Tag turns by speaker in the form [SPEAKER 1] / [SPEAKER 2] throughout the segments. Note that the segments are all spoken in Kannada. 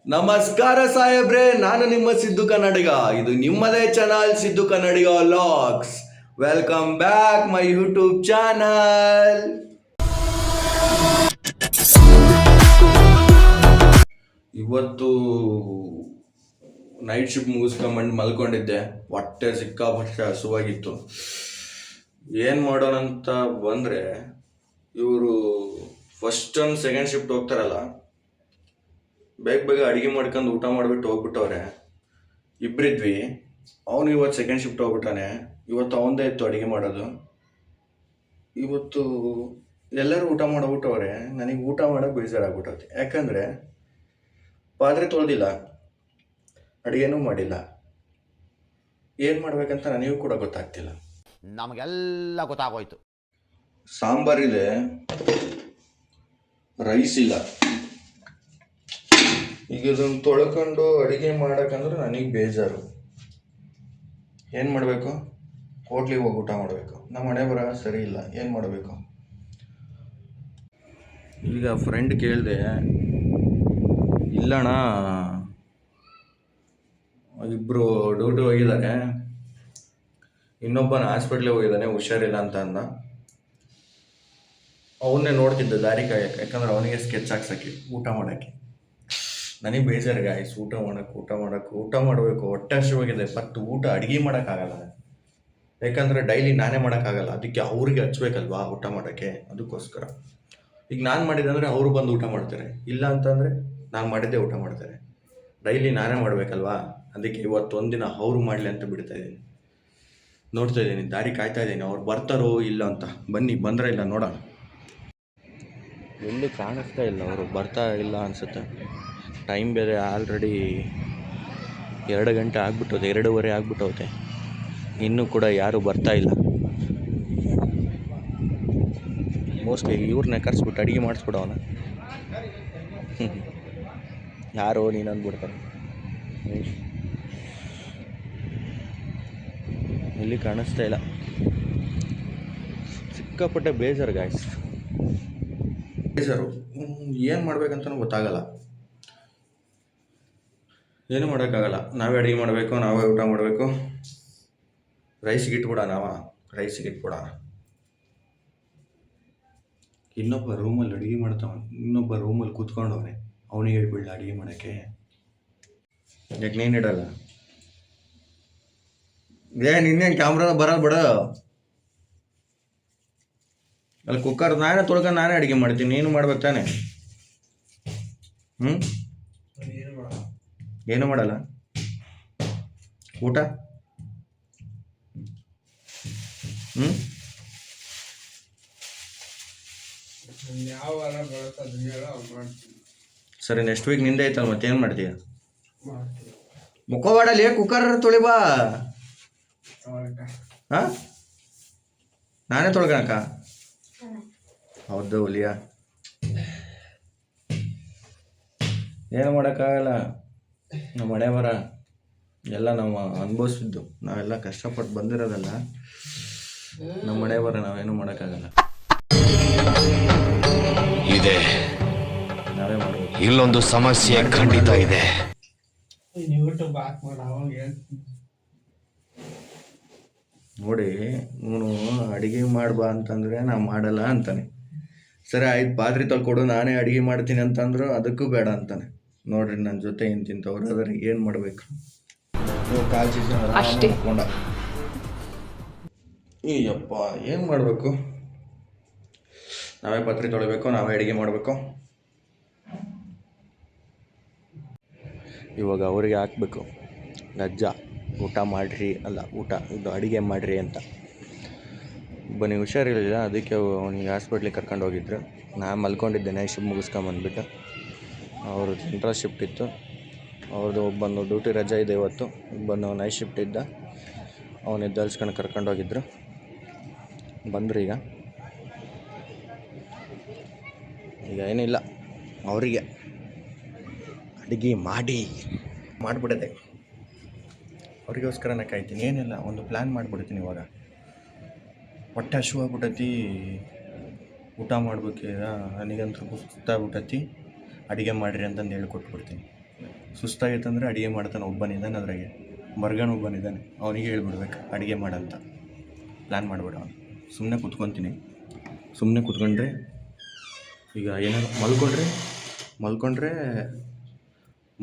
[SPEAKER 1] ನಮಸ್ಕಾರ ಸಾಹೇಬ್ರೆ, ನಾನು ನಿಮ್ಮ ಸಿದ್ದು ಕನ್ನಡಿಗ. ಇದು ನಿಮ್ಮದೇ channel Siddu Kannadiga vlogs. Welcome back my YouTube channel. ಇವತ್ತು ನೈಟ್ ಶಿಫ್ಟ್ ಮುಗಿಸ್ಕೊಂಬಂಡು ಮಲ್ಕೊಂಡಿದ್ದೆ. ಹೊಟ್ಟೆ ಸಿಕ್ಕಾಪಟ್ಟೆ ಹಸುವಾಗಿತ್ತು. ಏನು ಮಾಡೋಣ ಅಂತ ಬಂದರೆ, ಇವರು ಫಸ್ಟ್ ಒಂದು ಸೆಕೆಂಡ್ ಶಿಫ್ಟ್ ಹೋಗ್ತಾರಲ್ಲ, ಬೇಗ ಬೇಗ ಅಡುಗೆ ಮಾಡ್ಕೊಂಡು ಊಟ ಮಾಡಿಬಿಟ್ಟು ಹೋಗ್ಬಿಟ್ಟವ್ರೆ. ಇಬ್ಬರಿದ್ವಿ. ಅವನು ಇವತ್ತು ಸೆಕೆಂಡ್ ಶಿಫ್ಟ್ ಹೋಗ್ಬಿಟ್ಟಾನೆ. ಇವತ್ತು ಅವನದೇ ಇತ್ತು ಅಡುಗೆ ಮಾಡೋದು. ಇವತ್ತು ಎಲ್ಲರೂ ಊಟ ಮಾಡೋಗ್ಬಿಟ್ಟವ್ರೆ. ನನಗೆ ಊಟ ಮಾಡೋಕೆ ಬೇಜಾರಾಗ್ಬಿಟ್ಟೈತೆ. ಯಾಕಂದರೆ ಪಾತ್ರೆ ತೊಳೆದಿಲ್ಲ, ಅಡುಗೆನೂ ಮಾಡಿಲ್ಲ. ಏನು ಮಾಡ್ಬೇಕಂತ ನನಗೂ ಕೂಡ ಗೊತ್ತಾಗ್ತಿಲ್ಲ.
[SPEAKER 2] ನಮಗೆಲ್ಲ ಗೊತ್ತಾಗೋಯ್ತು.
[SPEAKER 1] ಸಾಂಬಾರಿದೆ, ರೈಸ್ ಇಲ್ಲ. ಈಗ ಇದನ್ನು ತೊಳ್ಕೊಂಡು ಅಡುಗೆ ಮಾಡೋಕ್ಕಂದ್ರೆ ನನಗೆ ಬೇಜಾರು. ಏನು ಮಾಡಬೇಕು? ಹೋಟ್ಲಿಗೆ ಹೋಗಿ ಊಟ ಮಾಡಬೇಕು. ನಮ್ಮ ಮನೆ ಬರ ಸರಿ ಇಲ್ಲ, ಏನು ಮಾಡಬೇಕು? ಈಗ ಫ್ರೆಂಡ್ ಕೇಳಿದೆ, ಇಲ್ಲಣ್ಣ ಇಬ್ಬರು ಡ್ಯೂಟಿ ಹೋಗಿದ್ದಾರೆ, ಇನ್ನೊಬ್ಬನ ಹಾಸ್ಪಿಟ್ಲಿಗೆ ಹೋಗಿದ್ದಾನೆ, ಹುಷಾರಿಲ್ಲ ಅಂತ ಅಂದ. ಅವನ್ನೇ ನೋಡ್ತಿದ್ದ ದಾರಿ ಕಾಯಕ್ಕೆ, ಯಾಕಂದ್ರೆ ಅವನಿಗೆ ಸ್ಕೆಚ್ ಹಾಕ್ಸಕ್ಕೆ ಊಟ ಮಾಡೋಕ್ಕೆ. ನನಗೆ ಬೇಜಾರು ಗಾಯ್ಸ್. ಊಟ ಮಾಡಬೇಕು. ಹೊಟ್ಟೆ ಹಸಿವಾಗಿದೆ. ಬಟ್ ಊಟ ಅಡುಗೆ ಮಾಡೋಕ್ಕಾಗಲ್ಲ, ಯಾಕಂದರೆ ಡೈಲಿ ನಾನೇ ಮಾಡೋಕ್ಕಾಗಲ್ಲ. ಅದಕ್ಕೆ ಅವ್ರಿಗೆ ಹಚ್ಬೇಕಲ್ವಾ ಊಟ ಮಾಡೋಕ್ಕೆ. ಅದಕ್ಕೋಸ್ಕರ ಈಗ ನಾನು ಮಾಡಿದಂದರೆ ಅವರು ಬಂದು ಊಟ ಮಾಡ್ತಾರೆ, ಇಲ್ಲ ಅಂತಂದರೆ ನಾನು ಮಾಡಿದ್ದೆ ಊಟ ಮಾಡ್ತಾರೆ. ಡೈಲಿ ನಾನೇ ಮಾಡಬೇಕಲ್ವಾ. ಅದಕ್ಕೆ ಇವತ್ತು ಒಂದಿನ ಅವರು ಮಾಡಲಿ ಅಂತ ಬಿಡ್ತಾ ಇದ್ದೀನಿ. ನೋಡ್ತಾ ಇದ್ದೀನಿ, ದಾರಿ ಕಾಯ್ತಾ ಇದ್ದೀನಿ. ಅವ್ರು ಬರ್ತಾರೋ ಇಲ್ಲ ಅಂತ. ಬನ್ನಿ, ಬಂದರೆ ಇಲ್ಲ ನೋಡೋಣ. ಎಲ್ಲಿ ಕಾಣಿಸ್ತಾ ಇಲ್ಲ, ಅವರು ಬರ್ತಾ ಇಲ್ಲ ಅನಿಸುತ್ತೆ. ಟೈಮ್ ಬೇರೆ ಆಲ್ರೆಡಿ 2 ಗಂಟೆ ಆಗ್ಬಿಟ್ಟೋದೆ, 2:15 ಆಗ್ಬಿಟ್ಟೋದೆ. ಇನ್ನೂ ಕೂಡ ಯಾರೂ ಬರ್ತಾ ಇಲ್ಲ. ಮೋಸ್ಟ್ಲಿ ಇವ್ರನ್ನೇ ಕರೆಸ್ಬಿಟ್ಟು ಅಡುಗೆ ಮಾಡಿಸ್ಬಿಡೋಣ. ಯಾರೋ ನೀನು ಅಂದ್ಬಿಡ್ತಾರೆ. ಎಲ್ಲಿ ಕಾಣಿಸ್ತಾ ಇಲ್ಲ. ಸಿಕ್ಕಾಪಟ್ಟೆ ಬೇಜಾರು ಗಾಯ್ಸ್, ಬೇಜಾರು. ಏನು ಮಾಡ್ಬೇಕಂತನೂ ಗೊತ್ತಾಗಲ್ಲ, ಏನು ಮಾಡೋಕ್ಕಾಗಲ್ಲ. ನಾವೇ ಅಡುಗೆ ಮಾಡಬೇಕು, ನಾವೇ ಊಟ ಮಾಡಬೇಕು. ರೈಸ್ಗೆ ಇಟ್ಬಿಡೋಣ. ಇನ್ನೊಬ್ಬ ರೂಮಲ್ಲಿ ಅಡುಗೆ ಮಾಡ್ತಾವ, ಇನ್ನೊಬ್ಬ ರೂಮಲ್ಲಿ ಕೂತ್ಕೊಂಡವನೆ. ಅವನಿಗೆ ಹೇಳ್ಬಿಡ್ಲ ಅಡುಗೆ ಮಾಡೋಕ್ಕೆ? ಯಾಕೆ ನೀನು ಇಡಲ್ಲ? ನಿನ್ನೇನು ಕ್ಯಾಮ್ರಾ ಬರೋದು ಬಿಡ. ಅಲ್ಲಿ ಕುಕ್ಕರ್ ನಾನೇ ತೊಳ್ಕೊಂಡು ನಾನೇ ಅಡುಗೆ ಮಾಡ್ತೀನಿ, ನೀನು ಮಾಡ್ಬೇಕು ತಾನೆ? ಏನು ಮಾಡಲ್ಲ? ಊಟ ಸರಿ, ನೆಕ್ಸ್ಟ್ ವೀಕ್ ನಿಂದೆ ಐತಲ್ಲ, ಮತ್ತೇನು ಮಾಡ್ತೀಯ? ಮುಖವಾಡಲ್ಲಿ ಕುಕ್ಕರ್ ತೊಳಿಬಾ. ಹಾಂ, ನಾನೇ ತೊಳ್ಕೊಳಕ? ಹೌದು ಹುಲಿಯ, ಏನು ಮಾಡೋಕ್ಕಾಗಲ್ಲ. ನಮ್ಮ ಮನೆ ಬರ ಎಲ್ಲ ನಾವು ಅನುಭವಿಸಿದ್ದು, ನಾವೆಲ್ಲ ಕಷ್ಟಪಟ್ಟು ಬಂದಿರೋದಲ್ಲ. ನಮ್ಮ ಮನೆ ಬರ ನಾವೇನು ಮಾಡೋಕ್ಕಾಗಲ್ಲ.
[SPEAKER 2] ಇದೆ,
[SPEAKER 1] ನಾವೇ ಮಾಡ್ಬೇಕು.
[SPEAKER 2] ಇಲ್ಲೊಂದು ಸಮಸ್ಯೆ ಖಂಡಿತ ಇದೆ.
[SPEAKER 1] ನೋಡಿ, ಇವನು ಅಡುಗೆ ಮಾಡ್ಬಾ ಅಂತಂದರೆ ನಾವು ಮಾಡಲ್ಲ ಅಂತಾನೆ. ಸರಿ ಆಯ್ತು, ಪಾತ್ರೆ ತೊಳ್ಕೊಡು, ನಾನೇ ಅಡುಗೆ ಮಾಡ್ತೀನಿ ಅಂತಂದ್ರು ಅದಕ್ಕೂ ಬೇಡ ಅಂತಾನೆ. ನೋಡ್ರಿ, ನನ್ನ ಜೊತೆ ಇಂತಿಂಥವ್ರು ಆದರೆ ಏನು ಮಾಡಬೇಕು? ಕಾಲ್ಸಿ ಹಾಕೊಂಡ ಈಯಪ್ಪ, ಏನು ಮಾಡಬೇಕು? ನಾವೇ ಪಾತ್ರೆ ತೊಳಿಬೇಕು, ನಾವೇ ಅಡುಗೆ ಮಾಡಬೇಕು. ಇವಾಗ ಅವರಿಗೆ ಹಾಕ್ಬೇಕು ಲಜ್ಜ, ಊಟ ಮಾಡಿರಿ ಅಲ್ಲ, ಇದು ಅಡುಗೆ ಮಾಡಿರಿ ಅಂತ. ಬನ್ನಿ, ಹುಷಾರಿರಲಿಲ್ಲ, ಅದಕ್ಕೆ ಅವನಿಗೆ ಹಾಸ್ಪಿಟ್ಲಿಗೆ ಕರ್ಕೊಂಡು ಹೋಗಿದ್ರು. ನಾನು ಮಲ್ಕೊಂಡಿದ್ದೆ, ನೈಟ್ ಶಿಫ್ಟ್ ಮುಗಿಸ್ಕೊಂಬಂದ್ಬಿಟ್ಟು. ಅವರು ಸೆಂಟ್ರಲ್ ಶಿಫ್ಟ್ ಇತ್ತು, ಅವ್ರದ್ದು ಒಬ್ಬನು ಡ್ಯೂಟಿ ರಜೆ ಇದೆ ಇವತ್ತು. ಒಬ್ಬನು ನೈಟ್ ಶಿಫ್ಟ್ ಇದ್ದ, ಅವನು ಎದ್ದಲ್ಸ್ಕೊಂಡು ಕರ್ಕೊಂಡು ಹೋಗಿದ್ರು. ಬಂದರು. ಈಗ ಏನಿಲ್ಲ, ಅವರಿಗೆ ಅಡುಗೆ ಮಾಡಿಬಿಡದೆ. ಅವರಿಗೋಸ್ಕರನೇ ಕಾಯ್ತೀನಿ. ಏನಿಲ್ಲ, ಒಂದು ಪ್ಲ್ಯಾನ್ ಮಾಡಿಬಿಡ್ತೀನಿ. ಇವಾಗ ಹೊಟ್ಟೆ ಹಸಿವಾಗ್ಬಿಟ್ಟೈತಿ, ಊಟ ಮಾಡ್ಬೇಕೀಗ. ನನಗಂತೂ ಸುಸ್ತಾಗ್ಬಿಟ್ಟೈತಿ. ಅಡುಗೆ ಮಾಡಿರಿ ಅಂತಂದು ಹೇಳ್ಕೊಟ್ಬಿಡ್ತೀನಿ. ಸುಸ್ತಾಗೈತಂದರೆ ಅಡುಗೆ ಮಾಡ್ತಾನೆ, ಒಬ್ಬನಿದ್ದಾನೆ ಅದ್ರಾಗೆ, ಮರ್ಗಣ ಒಬ್ಬನಿದ್ದಾನೆ, ಅವನಿಗೆ ಹೇಳ್ಬಿಡ್ಬೇಕು ಅಡುಗೆ ಮಾಡಂತ ಪ್ಲ್ಯಾನ್ ಮಾಡಿಬಿಡ. ಅವನು ಸುಮ್ಮನೆ ಕೂತ್ಕೊಂಡ್ರೆ ಈಗ ಏನಾದ್ರು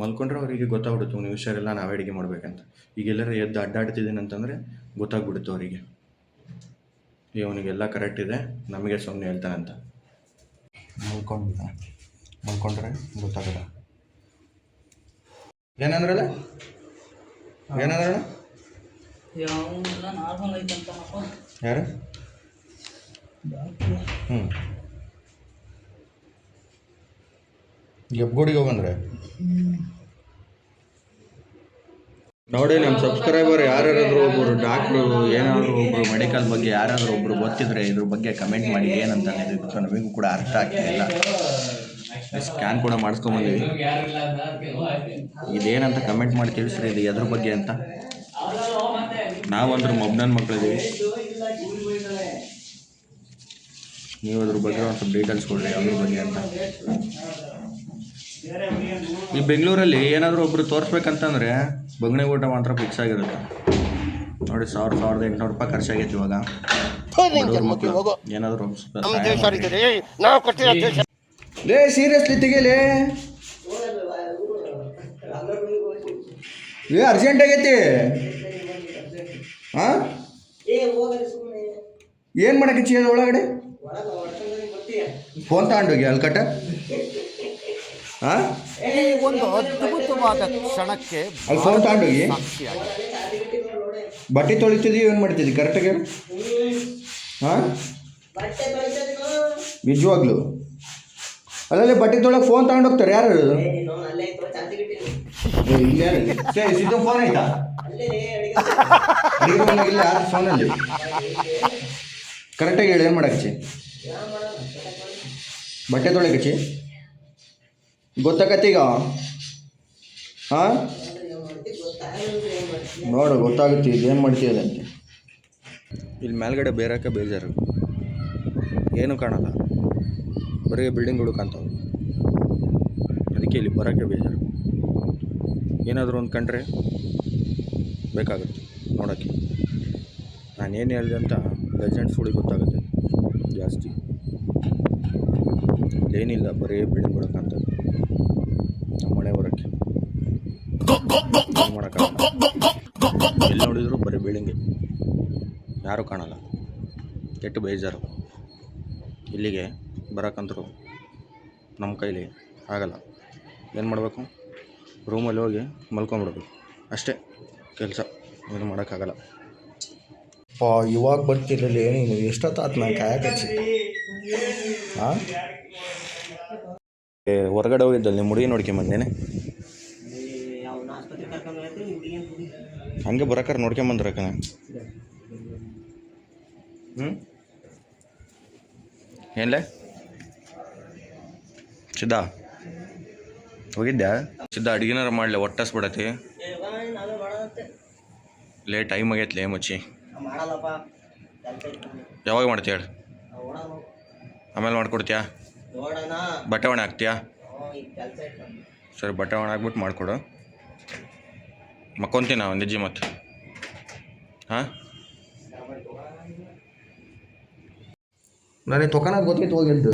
[SPEAKER 1] ಮಲ್ಕೊಂಡ್ರೆ ಅವರಿಗೆ ಗೊತ್ತಾಗ್ಬಿಡುತ್ತೆ ಅವ್ನು ಹುಷಾರಿಲ್ಲ, ನಾವೇ ಅಡುಗೆ ಮಾಡ್ಬೇಕಂತ. ಈಗ ಎಲ್ಲರೂ ಎದ್ದು ಅಡ್ಡಾಡ್ತಿದ್ದೀನಿ ಅಂತಂದರೆ ಗೊತ್ತಾಗ್ಬಿಡುತ್ತೆ ಅವರಿಗೆ, ಈಗ ಅವನಿಗೆಲ್ಲ ಕರೆಕ್ಟ್ ಇದೆ, ನಮಗೆ ಸುಮ್ಮನೆ ಹೇಳ್ತಾನಂತ. ಮಲ್ಕೊಂಡ್ರೆ ಗೊತ್ತಾಗಲ್ಲ. ಏನಂದ್ರಣ್ಣ? ಯಾರು? ಹೆಬ್ಗೋಡಿಗೆ ಹೋಗಂದ್ರೆ ನೋಡಿ, ನಮ್ಮ ಸಬ್ಸ್ಕ್ರೈಬರ್ ಯಾರ್ಯಾರಾದ್ರೂ ಒಬ್ಬರು ಡಾಕ್ಟ್ರು, ಏನಾದರೂ ಒಬ್ಬರು ಮೆಡಿಕಲ್ ಬಗ್ಗೆ ಯಾರಾದರೂ ಒಬ್ಬರು ಗೊತ್ತಿದ್ರೆ ಇದ್ರ ಬಗ್ಗೆ ಕಮೆಂಟ್ ಮಾಡಿ ಏನಂತ ನಮಗೂ ಕೂಡ ಅರ್ಥ ಆಗ್ತಿಲ್ಲ. ಸ್ಕ್ಯಾನ್ ಕೂಡ ಮಾಡಿಸ್ಕೊಂಬಂದಿವಿ, ಇದೇನಂತ ಕಮೆಂಟ್ ಮಾಡಿ ತಿಳಿಸ್ರಿ, ಇದು ಎದ್ರ ಬಗ್ಗೆ ಅಂತ. ನಾವಂದ್ರೆ ಮೊಬ್ನನ್ ಮಕ್ಕಳಿದ್ದೀವಿ, ನೀವು ಅದ್ರ ಬಗ್ಗೆ ಒಂದು ಸ್ವಲ್ಪ ಡೀಟೇಲ್ಸ್ ಕೊಡ್ರಿ ಅದ್ರ ಬಗ್ಗೆ ಅಂತ. ಈ ಬೆಂಗಳೂರಲ್ಲಿ ಏನಾದರೂ ಒಬ್ರು ತೋರಿಸ್ಬೇಕಂತಂದ್ರೆ ಬಗ್ನೆ ಊಟ ಮಾತ್ರ ಫಿಕ್ಸ್ ಆಗಿರುತ್ತೆ ನೋಡಿ. 1,800 ರೂಪಾಯಿ ಖರ್ಚಾಗೈತೆ ಇವಾಗ. ಏನಾದರೂ ಲೇ ಸೀರಿಯಸ್ಲಿ ತೆಗೀಲಿ, ಅರ್ಜೆಂಟ್ ಆಗೈತಿ. ಹಾಂ, ಏನು ಮಾಡಕ್ಕೆ ಚೀಲ ಒಳಗಡೆ ಫೋನ್ ತಗೊಂಡೋಗಿ ಅಲ್ಲಿ ಕಟ್ಟ. ಹಾಂ,
[SPEAKER 2] ಒಂದು ಅದ್ಭುತವಾದ ಕ್ಷಣಕ್ಕೆ
[SPEAKER 1] ಅಲ್ಲಿ ಫೋನ್ ತಗೊಂಡೋಗಿ ಬಟ್ಟೆ ತೊಳಿತಿದ್ದೀವಿ, ಏನು ಮಾಡ್ತಿದ್ದಿ ಕರೆಕ್ಟಾಗಿ? ಹಾಂ, ನಿಜವಾಗ್ಲು ಅಲ್ಲಲ್ಲಿ ಬಟ್ಟೆ ತೊಳಗೆ ಫೋನ್ ತಗೊಂಡೋಗ್ತಾರೆ ಯಾರು? ಸಿದ್ದು ಫೋನ್ ಆಯ್ತಾ? ಇಲ್ಲ ಯಾರು ಫೋನಲ್ಲಿ ಕರೆಕ್ಟಾಗಿ ಹೇಳಿ, ಏನು ಮಾಡಕ್ಕೆ ಬಟ್ಟೆ ತೊಳೆಗಚ್ಚಿ ಗೊತ್ತಾಗತ್ತೀಗ? ಹಾಂ, ನೋಡು ಗೊತ್ತಾಗುತ್ತೆ ಇದೇನು ಮಾಡ್ತೀಯಲ್ಲ ಅಂತ. ಇಲ್ಲಿ ಮೇಲ್ಗಡೆ ಬೇರಕ್ಕೆ ಬೇಜಾರು, ಏನೂ ಕಾಣಲ್ಲ, ಬರೀ ಬಿಲ್ಡಿಂಗ್ಗಳು ಕಾಣ್ತಾವೆ. ಅದಕ್ಕೆ ಇಲ್ಲಿ ಬರೋಕ್ಕೆ ಬೇಜಾರು. ಏನಾದರೂ ಒಂದು ಕಂಡ್ರೆ ಬೇಕಾಗುತ್ತೆ ನೋಡೋಕ್ಕೆ. ನಾನೇನು ಹೇಳಿದೆ ಅಂತ ಲೆಜೆಂಡ್ಸ್ಗಳಿಗೆ ಗೊತ್ತಾಗುತ್ತೆ ಜಾಸ್ತಿ. ಏನಿಲ್ಲ, ಬರೀ ಬಿಲ್ಡಿಂಗ್ಗಳು ಕಾಣ್ತವೆ. ನಮ್ಮ ಮನೆ ಬರೋಕ್ಕೆ ಮಾಡೋಕ್ಕಾಗಲ್ಲ, ಎಲ್ಲಿ ನೋಡಿದ್ರು ಬರೀ ಬಿಲ್ಡಿಂಗೆ, ಯಾರೂ ಕಾಣಲ್ಲ. ಕೆಟ್ಟು ಬೇಜಾರು. ಇಲ್ಲಿಗೆ ಬರೋಕ್ಕಂತರೂ ನಮ್ಮ ಕೈಲಿ ಆಗಲ್ಲ. ಏನು ಮಾಡಬೇಕು? ರೂಮಲ್ಲಿ ಹೋಗಿ ಮಲ್ಕೊಂಬಿಡ್ಬೇಕು ಅಷ್ಟೇ ಕೆಲಸ, ಏನು ಮಾಡೋಕ್ಕಾಗಲ್ಲ. ಇವಾಗ ಬರ್ತಿರಲಿ, ನೀನು ಎಷ್ಟೊತ್ತಾತು ನಾನು ಕಾಯಕಚ್ಚಿ. ಹಾಂ, ಹೊರಗಡೆ ಹೋಗಿದ್ದಲ್ಲಿ ನಿಮ್ಮ ಹುಡುಗಿ ನೋಡ್ಕೊಂಬಂದೇನೆ, ಹಂಗೆ ಬರೋಕ್ಕಾರ ನೋಡ್ಕೊಂಬಂದ್ರಕ್ಕನ. ಏನ್ಲೇ ಸಿದ್ಧ ಹೋಗಿದ್ದ್ಯಾ? ಸಿದ್ಧ ಅಡುಗೆನಾರ ಮಾಡಲಿ, ಹೊಟ್ಟಸ್ಬಿಡತಿ. ಲೇ ಟೈಮ್ ಆಗೈತ್ಲೇ ಮಚ್ಚಿ. ಯಾವಾಗ ಮಾಡ್ತೀಯ ಹೇಳಿ? ಆಮೇಲೆ ಮಾಡ್ಕೊಡ್ತೀಯಾ? ಬಟ್ಟೆ ಒಣ ಹಾಕ್ತೀಯಾ? ಸರಿ, ಬಟ್ಟೆ ಒಣ ಹಾಕ್ಬಿಟ್ಟು ಮಾಡಿಕೊಡು. ಮಕ್ಕೊಂತೀನಿ ನಾವು ನಿಜ ಮತ್ತೆ. ಹಾಂ, ನನಗೆ ತೊಗೊಳೋದು ಗೊತ್ತಿತ್ತು, ಹೋಗಿದ್ದು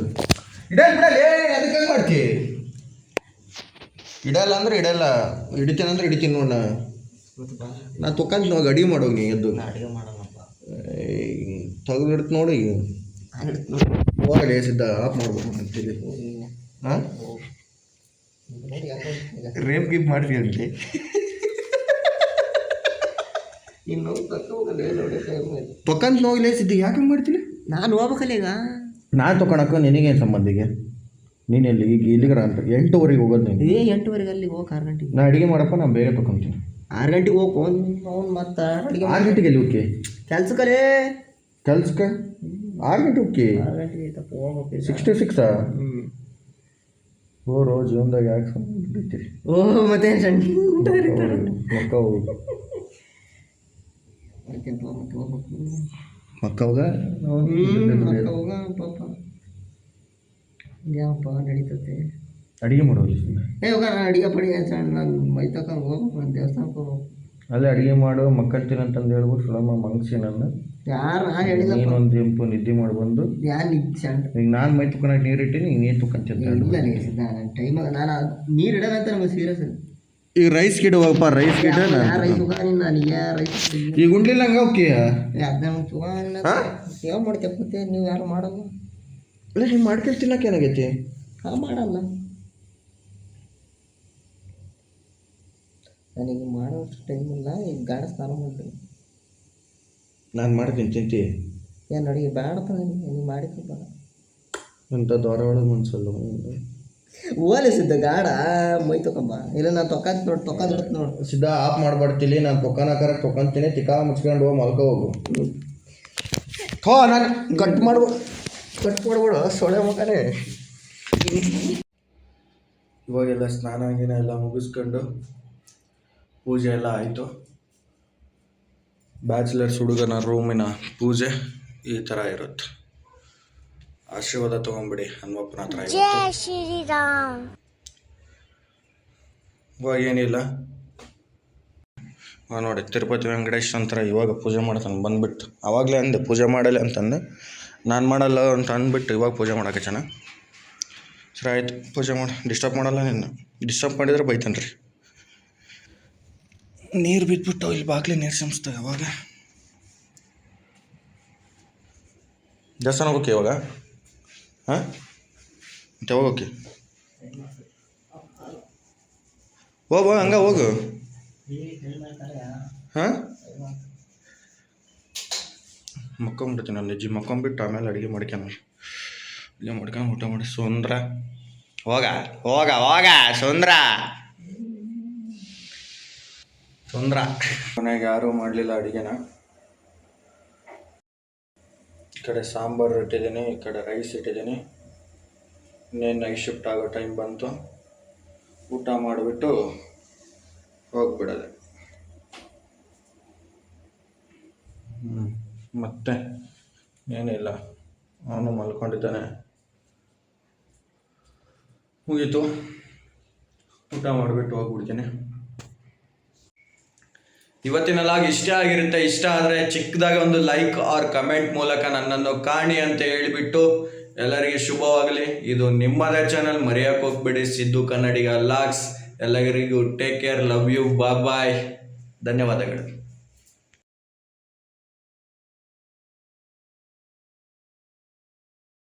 [SPEAKER 1] ಇಡಲ್ಲ ಬಿಡಲ್ಲ. ಅದಕ್ಕೆ ಹೆಂಗೆ ಮಾಡ್ತಿ? ಇಡಲ್ಲ ಅಂದ್ರೆ ಇಡಲ್ಲ, ಹಿಡಿತೀನಿ ಅಂದ್ರೆ ಹಿಡಿತೀನಿ ನೋಡ. ನಾನು ತೊಗೊಂಡು ಇವಾಗ ಅಡುಗೆ ಮಾಡೋಗಿ ನೀ ಎದ್ದು ತೆಗೆದಿಡ್ತು ನೋಡಿ. ಹೋಗಲಿ ಸಿದ್ಧ, ಆಫ್ ಮಾಡ್ಬೋದು ಅಂತೀವಿ. ಹಾಂ, ರೇಪ್ ಗಿಪ್ ಮಾಡ್ತೀವಿ ಅಂತೆ. ಇನ್ನು ತೊಕೊಂತ ಹೋಗ್ಲೇ ಸಿದ್ದಿ, ಯಾಕೆ ಮಾಡ್ತೀನಿ?
[SPEAKER 3] ನಾನು ಹೋಗ್ಬೇಕಲ್ಲ ಈಗ.
[SPEAKER 1] ನಾನು ತೊಗೊಳಕ್ಕೆ ನಿನಗೇನು ಸಂಬಂಧಿಗೆ? ನೀನು ಎಲ್ಲಿ ಈಗ ಇಲ್ಲಿಗರ ಅಂತ 8:00 ಹೋಗೋದು ನೀನು?
[SPEAKER 3] 8:30 ಅಲ್ಲಿಗೆ ಹೋಗಿ 6 ಗಂಟೆಗೆ.
[SPEAKER 1] ನಾನು ಅಡುಗೆ ಮಾಡಪ್ಪ, ನಾನು ಬೇಗ ತೊಗೊತೀನಿ.
[SPEAKER 3] 6 ಗಂಟೆಗೆ ಹೋಗಿ ಅವ್ನು ಮತ್ತೆ ಅಡುಗೆ
[SPEAKER 1] 6 ಗಂಟೆಗೆ ಎಲ್ಲಿ ಹೋಗಿ
[SPEAKER 3] ಕೆಲ್ಸಕ್ಕಲೇ?
[SPEAKER 1] ಕೆಲ್ಸಕ್ಕೆ 6 ಗಂಟೆ ಹೋಗಿ?
[SPEAKER 3] 6 ಗಂಟೆಗೆ ತಪ್ಪ ಹೋಗ್ಬೇಕು.
[SPEAKER 1] 66 ಓ ಜೀವನದಾಗ ಯಾಕೆ ಸಂಬಂಧಿತೀರಿ?
[SPEAKER 3] ಮತ್ತೆ
[SPEAKER 1] ಮಕ್ಕವಾಗ
[SPEAKER 3] ಯಾವಪ್ಪ ನಡೀತತೆ.
[SPEAKER 1] ಅಡುಗೆ ಮಾಡೋದು
[SPEAKER 3] ಇವಾಗ ನಾನು ಅಡಿಗೆ ಪಡಿ ನಾನು ಮೈ ತಗೊಂಡು ಹೋಗ್ಬೇಕು, ನಾನು ದೇವಸ್ಥಾನಕ್ಕೆ ಹೋಗ್ಬೇಕು.
[SPEAKER 1] ಅಲ್ಲೇ ಅಡುಗೆ ಮಾಡು ಮಕ್ಕಳ್ತೀನಿ ಅಂತಂದು ಹೇಳ್ಬಿಟ್ಟು ಸುಳಮ್ಮ ಮಂಗ್ಸಿ ನನ್ನ
[SPEAKER 3] ಯಾರು ನಾನು ಹೇಳಿಲ್ಲ,
[SPEAKER 1] ನೀನೊಂದು ಇಂಪು ನಿದ್ದೆ ಮಾಡಿ ಬಂದು
[SPEAKER 3] ಯಾರು ನಿಜ
[SPEAKER 1] ಈಗ ನಾನು ಮೈ ತುಕೊಂಡಾಗ ನೀರು ಇಟ್ಟಿನಿ ಈಗ ನೀರು ತುಕೊಂತಿದ್ದೆ
[SPEAKER 3] ಇಲ್ಲ ನಾನು ಟೈಮಾಗ ನಾನು ನೀರು ಇಡೋಣ ಅಂತ ನಮಗೆ ಸೀರಿಯಸ್.
[SPEAKER 1] ಈಗ ರೈಸ್ ಗಿಡ ಹೋಗಪ್ಪ ರೈಸ್ ಗಿಡ
[SPEAKER 3] ಯಾರು ರೈಸ್ ಹೋಗಿ ನಾನು ಯಾರು ರೈಸ್
[SPEAKER 1] ಈಗ ಉಂಡ್ಲಿಲ್ಲ ಹಂಗೆ ಓಕೆ
[SPEAKER 3] ಅದನ್ನ ಯಾವ ಮಾಡ್ತೇವೆ ನೀವು ಯಾರು ಮಾಡಲ್ಲ.
[SPEAKER 1] ಇಲ್ಲ ನೀವು ಮಾಡ್ಕೊಂಡು ತಿನ್ನಕ್ಕೆ ಏನಾಗೈತಿ
[SPEAKER 3] ಮಾಡಲ್ಲ, ನನಗೆ ಮಾಡೋಷ್ಟು ಟೈಮ್ ಇಲ್ಲ. ಈಗ ಗಾಢ ಸ್ನಾನ ಮಾಡ್ತೀನಿ.
[SPEAKER 1] ನಾನು ಮಾಡ್ತೀನಿ ತಿಂತಿ
[SPEAKER 3] ಏನು ಅಡುಗೆ ಬೇಡ ನನಗೆ, ನೀವು ಮಾಡಿದ್ದು ಬೇಡ
[SPEAKER 1] ಅಂತ ದೊರ ಒಳಗೆ ಮನ್ಸಲ್ಲ
[SPEAKER 3] ಓಲಿಸಿದ್ದ ಗಾಢ ಮೈ ತೊಗೊಂಬ. ಇಲ್ಲ ನಾನು ತೊಗೊಂಡಿಡ್ತು ನೋಡು
[SPEAKER 1] ಸಿದ್ಧ ಆಫ್ ಮಾಡ್ಬಾರ್ತಿಲಿ. ನಾನು ತೊಕ್ಕನಾಕಾರ ತೊಗೊಂತೀನಿ, ತಿಕ್ಕಾ ಮುಚ್ಕೊಂಡು ಹೋಗಿ ಮಲ್ಕೋ ಹೋಗು. ಥೋ ನಾನು ಕಟ್ ಮಾಡ್ಬಿಡು ಸೊಳೆ ಮಗನೇ. ಇವಾಗೆಲ್ಲ ಸ್ನಾನ ಗಿನ ಎಲ್ಲ ಮುಗಿಸ್ಕೊಂಡು ಪೂಜೆ ಎಲ್ಲ ಆಯಿತು. ಬ್ಯಾಚುಲರ್ಸ್ ಹುಡುಗನ ರೂಮಿನ ಪೂಜೆ ಈ ಥರ ಇರುತ್ತೆ. ಆಶೀರ್ವಾದ ತೊಗೊಂಬಿಡಿ ಹನುಮಪ್ಪನ ಹತ್ರ. ಇವಾಗ ಏನಿಲ್ಲ ನೋಡಿ ತಿರುಪತಿ ವೆಂಕಟೇಶ್ ಅಂತಾರೆ ಇವಾಗ ಪೂಜೆ ಮಾಡ್ತಾನೆ ಬಂದ್ಬಿಟ್ಟು. ಆವಾಗಲೇ ಅಂದೆ ಪೂಜೆ ಮಾಡಲ್ಲ ಅಂತಂದೆ, ನಾನು ಮಾಡಲ್ಲ ಅಂತ ಅಂದ್ಬಿಟ್ಟು ಇವಾಗ ಪೂಜೆ ಮಾಡೋಕೆ ಚೆನ್ನಾಗಿ. ಸರಿ ಆಯ್ತು ಪೂಜೆ ಮಾಡಿ, ಡಿಸ್ಟರ್ಬ್ ಮಾಡಲ್ಲ. ನಿನ್ನ ಡಿಸ್ಟರ್ಬ್ ಮಾಡಿದ್ರೆ ಬೈತಾನೆ ರೀ. ನೀರು ಬಿದ್ದುಬಿಟ್ಟು ಇಲ್ಲಿ ಬಾಗ್ಲಿ ನೀರು ಸಂಸ್ಥೆ ಅವಾಗ ದೇವಸ್ಥಾನ ಹೋಗಿ ಇವಾಗ. ಹಾಂ ಮತ್ತೆ ಹೋಗೋಕೆ ಹೋಗು ಹಂಗೆ ಹೋಗು. ಹಾಂ ಮಕ್ಕೊಂಬಿಡ್ತೀನಿ ನಾನು ನಿಜ ಮಕ್ಕೊಂಬಿಟ್ಟು ಆಮೇಲೆ ಅಡುಗೆ ಮಾಡ್ಕೊಂಡು ಊಟ ಮಾಡಿ ಸುಂದ್ರ ಹೋಗ ಹೋಗ ಹೋಗ ಸುಂದ್ರ ಮನೆಗೆ ಯಾರೂ ಮಾಡಲಿಲ್ಲ ಅಡುಗೆನ. ಈ ಕಡೆ ಸಾಂಬಾರು ಇಟ್ಟಿದ್ದೀನಿ, ಈ ಕಡೆ ರೈಸ್ ಇಟ್ಟಿದ್ದೀನಿ. ಇನ್ನೇನು ನೈಟ್ ಶಿಫ್ಟ್ ಆಗೋ ಟೈಮ್ ಬಂತು, ಊಟ ಮಾಡಿಬಿಟ್ಟು ಹೋಗ್ಬಿಡೋದೆ. ಮತ್ತೆ ಏನಿಲ್ಲ, ಅವನು ಮಲ್ಕೊಂಡಿದ್ದಾನೆ. ಮುಗೀತು, ಊಟ ಮಾಡಿಬಿಟ್ಟು ಹೋಗ್ಬಿಡ್ತೀನಿ. ಇವತ್ತಿನ ಲಾಗ್ ಇಷ್ಟ ಆಗಿರುತ್ತೆ. ಇಷ್ಟ ಆದರೆ ಚಿಕ್ಕದಾಗಿ ಒಂದು ಲೈಕ್ ಆರ್ ಕಮೆಂಟ್ ಮೂಲಕ ನನ್ನನ್ನು ಕಾಣಿ ಅಂತ ಹೇಳಿಬಿಟ್ಟು ಎಲ್ಲರಿಗೆ ಶುಭವಾಗಲಿ. ಇದು ನಿಮ್ಮದೇ ಚಾನಲ್, ಮರೆಯೋಕೆ ಹೋಗ್ಬೇಡಿ, ಸಿದ್ದು ಕನ್ನಡಿಗ ಲಾಗ್ಸ್. ಎಲ್ಲರಿಗೂ ಟೇಕ್ ಕೇರ್, ಲವ್ ಯು, ಬಾಯ್. ಧನ್ಯವಾದಗಳು.